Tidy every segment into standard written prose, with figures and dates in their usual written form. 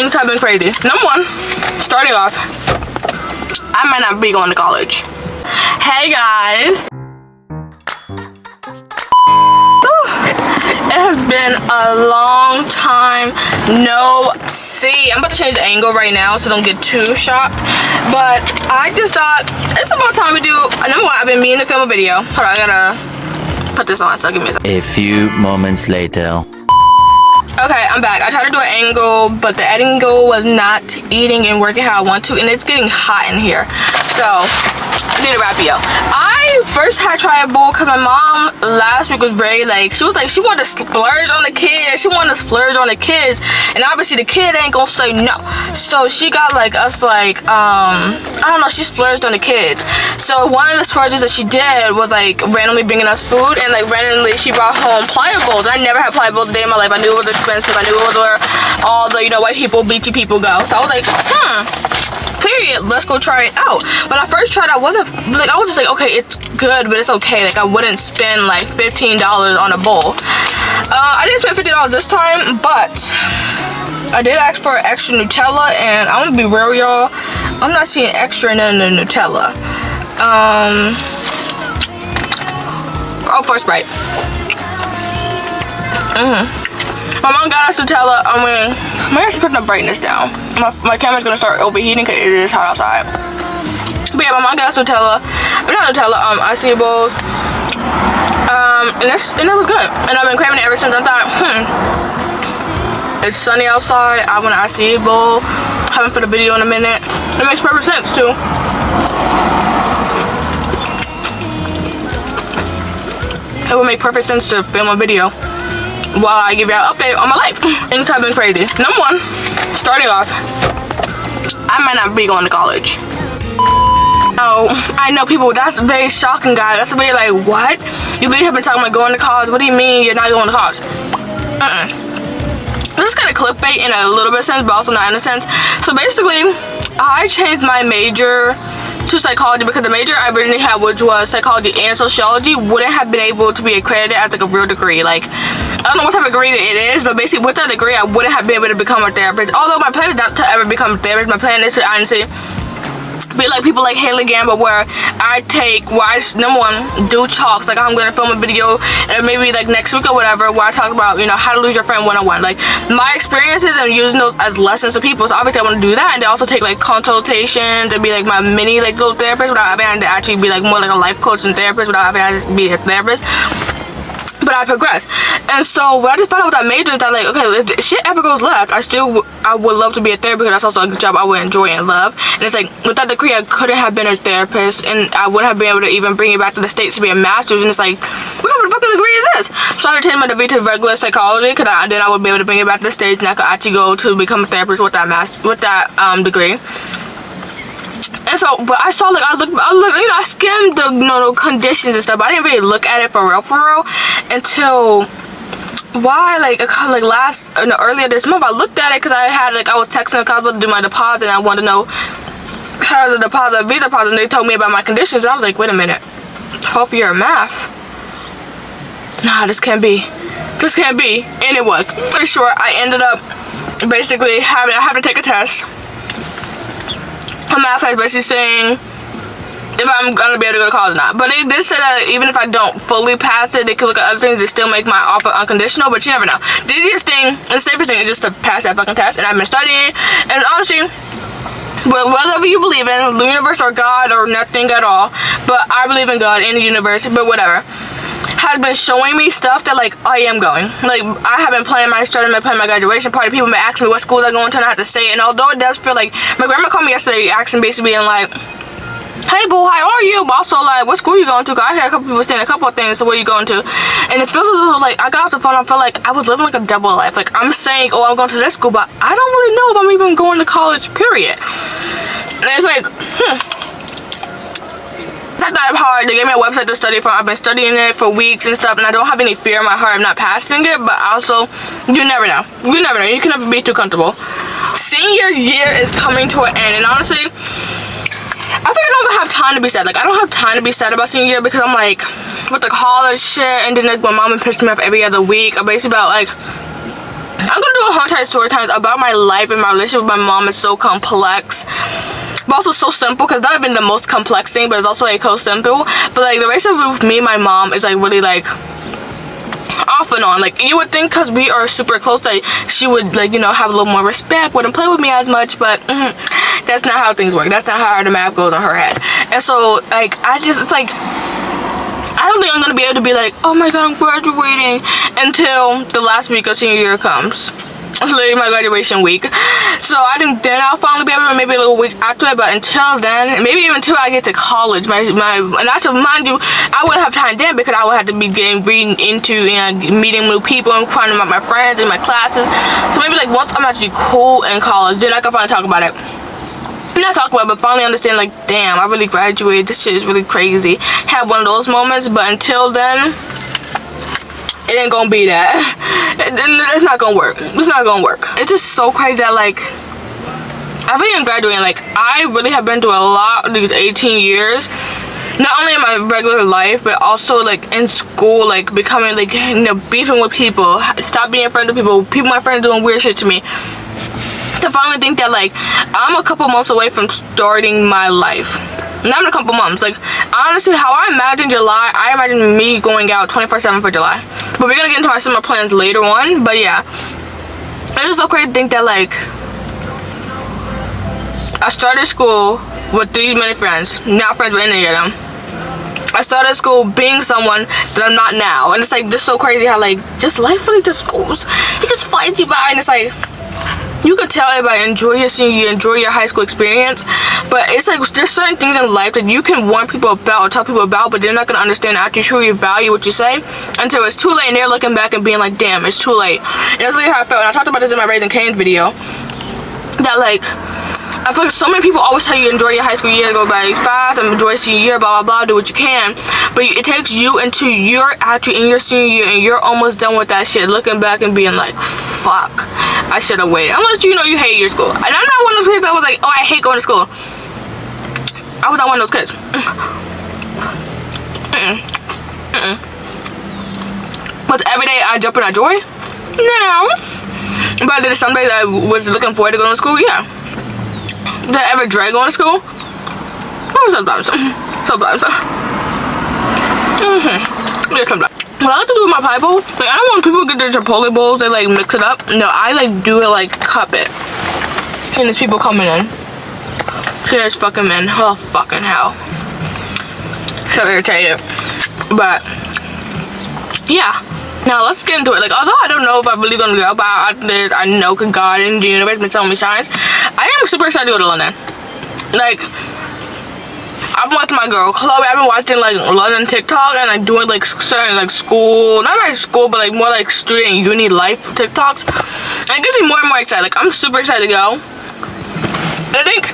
Things have been crazy. Number one, starting off, I might not be going to college. Hey guys. It has been a long time no see. I'm about to change the angle right now so don't get too shocked. But I just thought it's about time we do. Number one, I've been meaning to film a video. Hold on, I gotta put this on, so give me a second. A few moments later. Okay, I'm back. I tried to do an angle, but the angle was not eating and working how I want to, and it's getting hot in here. So, I need a wrap it up. I first had tried a bowl because my mom last week was very like, she wanted to splurge on the kids. She wanted to splurge on the kids, and obviously the kid ain't gonna say no. So she got like us like, I don't know, she splurged on the kids. So one of the splurges that she did was like randomly bringing us food, and like randomly she brought home playa bowls. I never had playa bowls a day in my life. I knew it was expensive. I knew it was where all the, you know, white people, beachy people go. So I was like, period, let's go try it out. When I first tried, I was just like, okay, it's good, but it's okay. Like I wouldn't spend like $15 on a bowl. I didn't spend $50 this time, but I did ask for extra Nutella, and I'm gonna be real, y'all, I'm not seeing extra in the Nutella. Oh, for Sprite. My mom got us Nutella. I mean, maybe I should put the brightness down. My camera's gonna start overheating because it is hot outside. But yeah, my mom got us Nutella. Not Nutella, icy bowls. And it was good. And I've been craving it ever since. I thought, it's sunny outside. I want an icy bowl. Haven't for the video in a minute. It makes perfect sense too. It would make perfect sense to film a video while I give you an update on my life. Things have been crazy. Number one, starting off, I might not be going to college. Oh, I know people, that's very shocking, guys. That's very like, what? You literally have been talking about going to college. What do you mean you're not going to college? This is kind of clickbait in a little bit of sense, but also not in a sense. So basically, I changed my major to psychology because the major I originally had, which was psychology and sociology, wouldn't have been able to be accredited as like a real degree. Like, I don't know what type of degree it is, but basically with that degree I wouldn't have been able to become a therapist. Although my plan is not to ever become a therapist. My plan is to honestly be like people like Haley Gamble, where I number one, do talks. Like I'm gonna film a video and maybe like next week or whatever where I talk about, you know, how to lose your friend 101. Like my experiences and using those as lessons to people. So obviously I want to do that, and then also take like consultations to be like my mini like little therapist without having to actually be like more like a life coach and therapist without having to be a therapist. But I progress. And so what I just found out with that major is that like, okay, if shit ever goes left, I would love to be a therapist because that's also a job I would enjoy and love. And it's like with that degree I couldn't have been a therapist, and I wouldn't have been able to even bring it back to the States to be a master's. And it's like, what type of fucking degree is this? So I had to change my degree to regular psychology because then I would be able to bring it back to the States, and I could actually go to become a therapist with that degree. And so, but I saw like I looked, you know, I skimmed the, you know, the conditions and stuff, but I didn't really look at it for real until earlier this month I looked at it because I was texting because I was about to do my deposit, and I wanted to know how the deposit, visa deposit, and they told me about my conditions, and I was like, wait a minute, 12th year of math? Nah, this can't be, and it was. Pretty sure I ended up basically I have to take a test. A math class basically saying if I'm gonna be able to go to college or not. But they did say that even if I don't fully pass it, they could look at other things and still make my offer unconditional, but you never know. The easiest thing, the safest thing is just to pass that fucking test, and I've been studying, and honestly, whatever you believe in, the universe or God or nothing at all, but I believe in God and the universe, but whatever, has been showing me stuff that like I am going. Like I have been planning my graduation party. People have been asking me what schools I'm going to, and I have to say it. And although it does feel like, my grandma called me yesterday asking, basically being like, hey boo, how are you? But also like, what school you going to? Cause I heard a couple people saying a couple of things. So where you going to? And it feels as though like I got off the phone, I felt like I was living like a double life. Like I'm saying, oh, I'm going to this school, but I don't really know if I'm even going to college, period. And it's like, it's not that hard. They gave me a website to study from. I've been studying it for weeks and stuff, and I don't have any fear in my heart of not passing it, but also, you never know. You never know. You can never be too comfortable. Senior year is coming to an end, and honestly, I think I don't have time to be sad. Like, I don't have time to be sad about senior year because I'm like, with the college shit, and then like my mom pissed me off every other week. I'm basically about like, I'm gonna do a whole entire story times about my life and my relationship with my mom. Is so complex, but also so simple, because that would have been the most complex thing, but it's also like so simple. But like the relationship with me and my mom is like really like off and on. Like you would think, because we are super close, that she would like, you know, have a little more respect, wouldn't play with me as much, but that's not how things work. That's not how the math goes in her head. And so like it's like I don't think I'm gonna be able to be like, oh my god, I'm graduating, until the last week of senior year comes. It's literally my graduation week. So I think then I'll finally be able to, maybe a little week after it, but until then, maybe even until I get to college, and that's, mind you, I wouldn't have time then, because I would have to be reading into and meeting new people and finding out my friends and my classes. So maybe like once I'm actually cool in college, then I can finally talk about it. Not talk about it, but finally understand, like, damn, I really graduated, this shit is really crazy. Have one of those moments, but until then, it ain't gonna be that. It's not gonna work. It's not gonna work. It's just so crazy that, like, I really am graduating. Like, I really have been through a lot of these 18 years. Not only in my regular life, but also, like, in school, like, becoming, like, you know, beefing with people. Stop being friends with people. My friends doing weird shit to me. To finally think that, like, I'm a couple months away from starting my life. Not in a couple months. Like, honestly, how I imagine July, I imagine me going out 24/7 for July. But we're gonna get into our summer plans later on. But yeah, it's just so crazy to think that, like, I started school with these many friends, not friends with any of them. I started school being someone that I'm not now, and it's like just so crazy how, like, just life really just goes, it just flies you by, and it's like, you could tell everybody enjoy your senior year, enjoy your high school experience, but it's like there's certain things in life that you can warn people about or tell people about, but they're not gonna understand after you truly value what you say until it's too late, and they're looking back and being like, damn, it's too late. And that's really how I felt, and I talked about this in my Raising Cane's video, that, like, I feel like so many people always tell you enjoy your high school year, go by fast, and enjoy senior year, blah, blah, blah, do what you can. But it takes you until you're actually in your senior year and you're almost done with that shit, looking back and being like, fuck, I should have waited. Unless you know you hate your school. And I'm not one of those kids that was like, oh, I hate going to school. I was not one of those kids. But every day I jump in a joy? No. But there's some days I was looking forward to going to school, yeah. Did I ever dread going to school? Oh, sometimes. Sometimes. Yeah, sometimes. What I like to do with my pie bowl, like, I don't want people to get their Chipotle bowls, they, like, mix it up. No, I, like, do it, like, cup it. And there's people coming in. There's fucking men. Oh, fucking hell. So irritated. But, yeah. Now, let's get into it. Like, although I don't know if I believe in go, but I know God and the universe been telling me signs. I am super excited to go to London. Like, I've been watching my girl Chloe. I've been watching, like, London TikTok and, like, doing, like, certain, like, school, not like school, but, like, more, like, student uni life TikToks. And it gets me more and more excited. Like, I'm super excited to go. And I think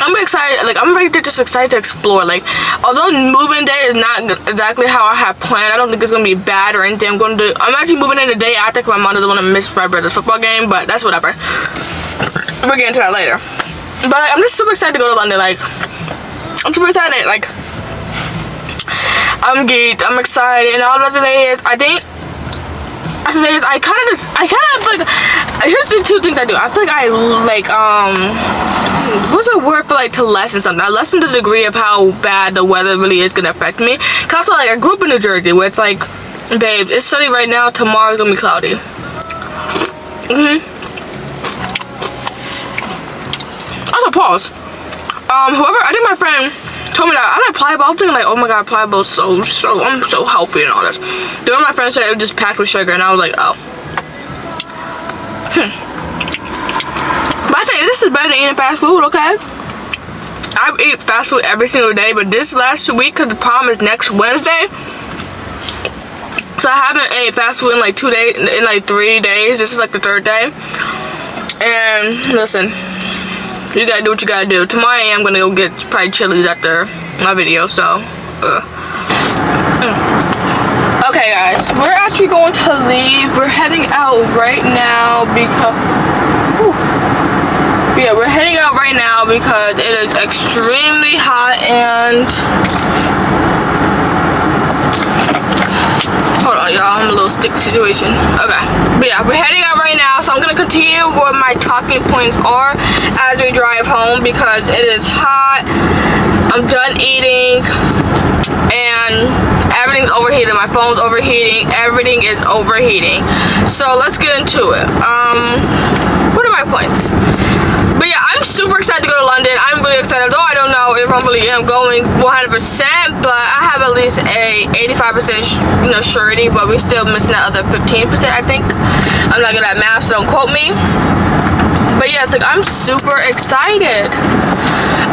I'm excited, like, I'm really just excited to explore. Like, although moving day is not exactly how I have planned, I don't think it's gonna be bad or anything. I'm actually moving in the day after, because my mom doesn't want to miss my brother's football game, but that's whatever. We'll get into that later. But, like, I'm just super excited to go to London. Like, I'm super excited. Like, I'm geeked, I'm excited, and all the other day is, I kind of feel like, here's the two things I do. I feel like I, like, what's the word for, like, to lessen something? I lessen the degree of how bad the weather really is gonna affect me. Cause also, like, I grew up in New Jersey, where it's like, babe, it's sunny right now, tomorrow's gonna be cloudy. Also, pause. Whoever, I think my friend told me that I like Playa, but I was thinking, like, oh my god, Playa is so, I'm so healthy and all this. Then one of my friends said it was just packed with sugar, and I was like, oh. But I say, this is better than eating fast food, okay? I eat fast food every single day, but this last week, because the problem is next Wednesday, so I haven't ate fast food in like 2 days, in like 3 days. This is like the third day. And listen, you gotta do what you gotta do. Tomorrow I am gonna go get probably Chili's after my video, so okay guys, we're actually going to leave. We're heading out right now because yeah, we're heading out right now because it is extremely hot and Hold on, y'all. I'm in a little stick situation. Okay. But yeah, we're heading out right now. So I'm going to continue what my talking points are as we drive home because it is hot. I'm done eating. And everything's overheated. My phone's overheating. Everything is overheating. So let's get into it. What are my points? But yeah, I'm super excited to go to London. I'm really excited, though I don't know if I really am going 100%, but I have at least a 85% surety, but we're still missing that other 15%, I think. I'm not good at math, so don't quote me. But yeah, it's like I'm super excited.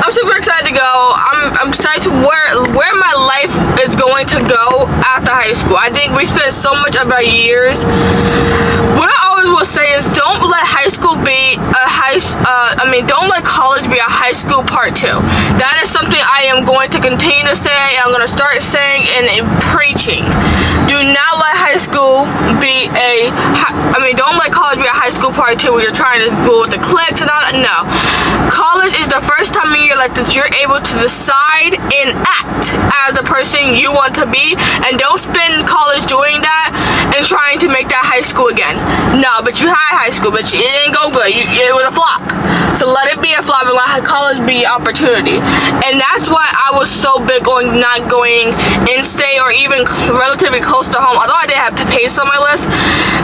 I'm super excited to go. I'm excited to where my life is going to go after high school. I think we spent so much of our years. What I always will say is don't let high school be don't let college be a high school part 2. That is something I am going to continue to say, and I'm going to start saying and preaching. Do not let high school be don't let college be a high school part 2 where you're trying to go with the cliques and all that. No. College is the first time in your life that you're able to decide and act as the person you want to be, and don't spend college doing that and trying to make that high school again. No, but you had high school, but it didn't go good. It was a flop. So let it be a flop and let college be an opportunity. And that's why I was so big on not going in-state or even relatively close to home. Although I did have Pace on my list,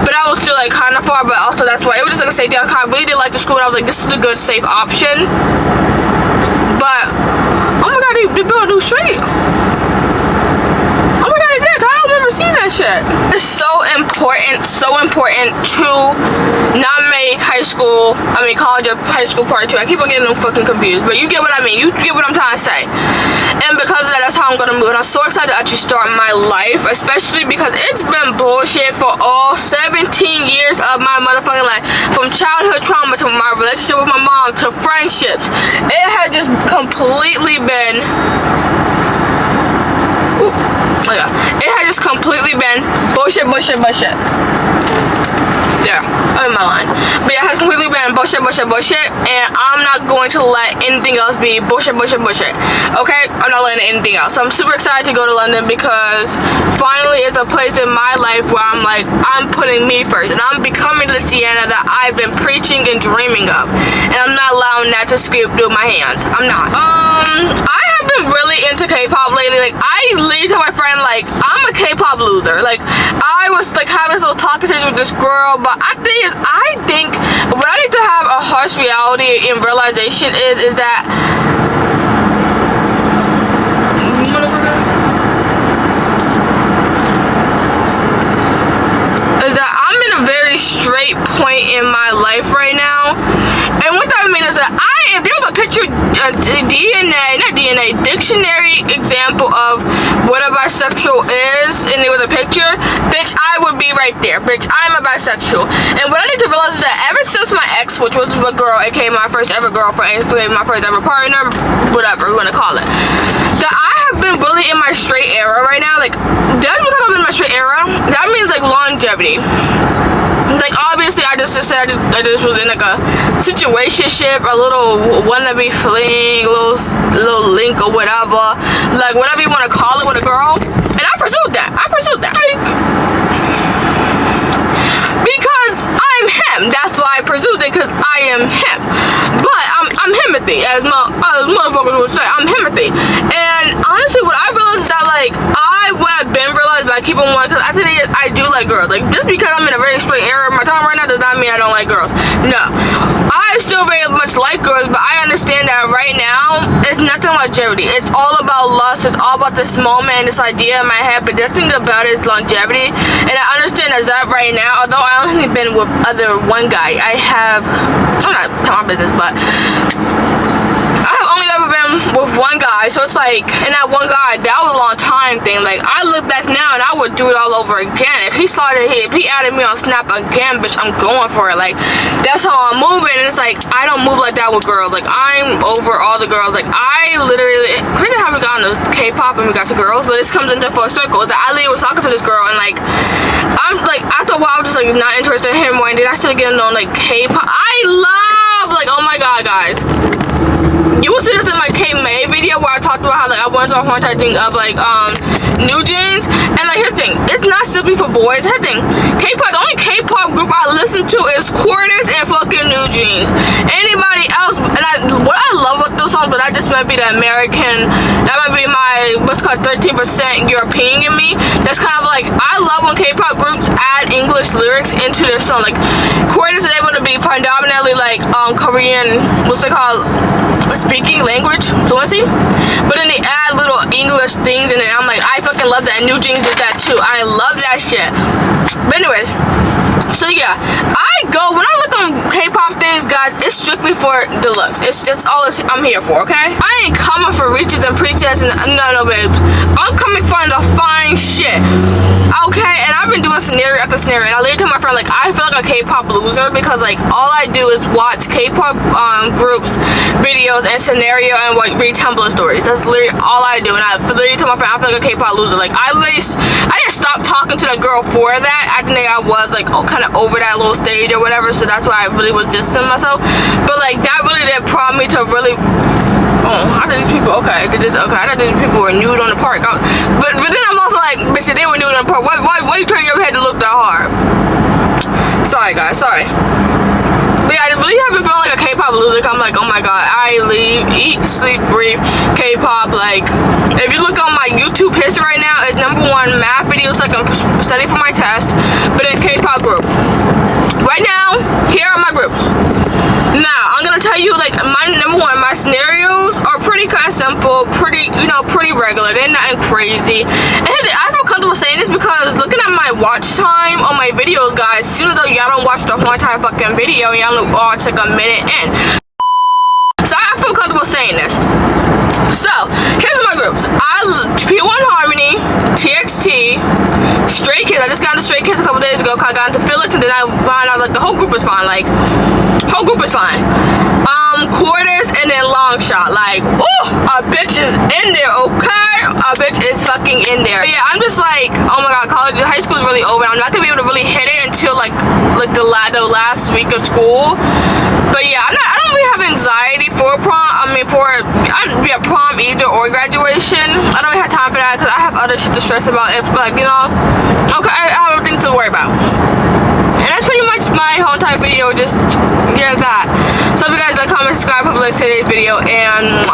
but I was still like kind of far. But also that's why it was just like a safety. I really did like the school, and I was like, this is a good safe option. But oh my god, they built a new street. Oh my god, they did. I don't remember seeing that shit. It's so important to not make college or high school part 2. I keep on getting them fucking confused, but you get what I mean. You get what I'm trying to say. And because of that, that's how I'm gonna move. And I'm so excited to actually start my life, especially because it's been bullshit for all 17 years of my motherfucking life. From childhood trauma to my relationship with my mom to friendships. It has just completely been it has just completely been bullshit. Yeah, I'm in my line. But yeah, it has completely been bullshit, and I'm not going to let anything else be bullshit. Okay? I'm not letting anything else. So I'm super excited to go to London because finally it's a place in my life where I'm putting me first, and I'm becoming the Sienna that I've been preaching and dreaming of. And I'm not allowing that to skip through my hands. I'm not. I have been really into K-pop lately. Like, I lead to my friend, like, I'm a K-pop loser. Like, I was like having this little talking stage with this girl, but I think what I need to have a harsh reality and realization is that I'm in a very straight point in my life right now. And what that means is that if there was a picture, dictionary example of what a bisexual is, and there was a picture, bitch, I would be right there. Bitch, I'm a bisexual. And what I need to realize is that ever since my ex, which was a girl, aka my first ever girlfriend, aka my first ever partner, whatever you want to call it, that I have been really in my straight era right now. Like, that's because I'm in my straight era. That means like longevity. Like, obviously, I just was in like a situationship, a little wannabe fling, little link or whatever, like whatever you want to call it with a girl, and I pursued that. Like, because I'm him. That's why I pursued it, because I am him. But I'm Himothy, as motherfuckers would say. I'm Himothy. And honestly, what I realized is that what I've been realized, but I keep on wanting, because I do like girls. Like, just because I'm in a very straight era of my time right now does not mean I don't like girls. No. I still very much like girls, but I understand that right now, it's nothing longevity. It's all about lust. It's all about this moment and this idea in my head, but the thing about it is longevity. And I understand that right now, although I only been with one guy, I'm not telling my business, but I have only ever been with one guy, so it's like, and that one guy, that was a long time thing. Like, I look back now and I would do it all over again. If he added me on Snap again, bitch, I'm going for it. Like, that's how I'm moving, and it's like, I don't move like that with girls. Like, I'm over all the girls. Like, I literally, crazy how we got into K-pop and we got to girls, but this comes into full circle. That I literally was talking to this girl, and like, I'm like, after a while, I was just like not interested in him more, and then I started getting on like K-pop. I love, like, oh my god, guys. You will see this in my K-May video where I talked about how like I went to a whole entire thing of like new jeans. And like here's the thing, it's not simply for boys. Here's the thing, K-pop, the only K-pop group I listen to is Quarters and fucking New Jeans. Anybody else, and what I love about those songs, but that just might be the American, that might be my what's called 13% European in me. That's kind of like, I love when K-pop groups add English lyrics into their song. Like Quarters is able to be predominantly like Korean, what's it called, speaking language fluency, but then they add little English things in it. I'm like, I fucking love that. And New Jeans did that too. I love that shit. But anyways, so yeah, when I look on K-pop things, guys, it's strictly for the looks. It's just all I'm here for, okay? I ain't coming for riches and preachers and no babes. I'm coming for the fine shit, okay? And I've been doing scenario after scenario, and I later told my friend, like, I feel like a K-pop loser because like all I do is watch K-pop groups videos and scenario and like read Tumblr stories. That's literally all I do. And I literally told my friend I feel like a K-pop loser. Like I didn't stop talking to the girl for that. I think I was like kind of over that little stage or whatever, so that's why I really was distancing myself. But like that really did prompt me to really, I thought these people, okay, I thought these people were nude on the park. But then I'm also like, bitch, they were nude on the park. Why you turn your head to look that hard? Sorry guys, sorry. But yeah, I really have been feeling like a K-pop loser. I'm like, oh my god, I eat, sleep, breathe K-pop. Like, if you look on my YouTube history right now, it's #1 math videos like I'm studying for my test, but then K-pop group. Right now, here are my groups. Now, I'm gonna tell you, like, my #1, my scenarios are pretty kind of simple, pretty regular. They're nothing crazy. And I feel comfortable saying this because looking at my watch time on my videos, guys, even though y'all don't watch the whole entire fucking video, y'all only watch like a minute in. So I feel comfortable saying this. So, here's my groups. P1 Harmony, TXT, Stray Kids. I just got into Stray Kids a couple days ago because I got into Felix, and then I found out like the whole group is fine. Like, whole group is fine. Quarters and then Long Shot. Like, oh, a bitch is in there, okay? A bitch is fucking in there. But yeah, I'm just like, oh my god, high school is really over. I'm not gonna be able to really hit it until like the last week of school. But yeah, I don't really have anxiety for prom. I'd be a prom either or graduation. I don't really have time for that because I have other shit to stress about. If like, you know, okay, I have things to worry about. And that's pretty much my whole entire video. Just that. So if you guys like, comment, subscribe, hope you like today's video, and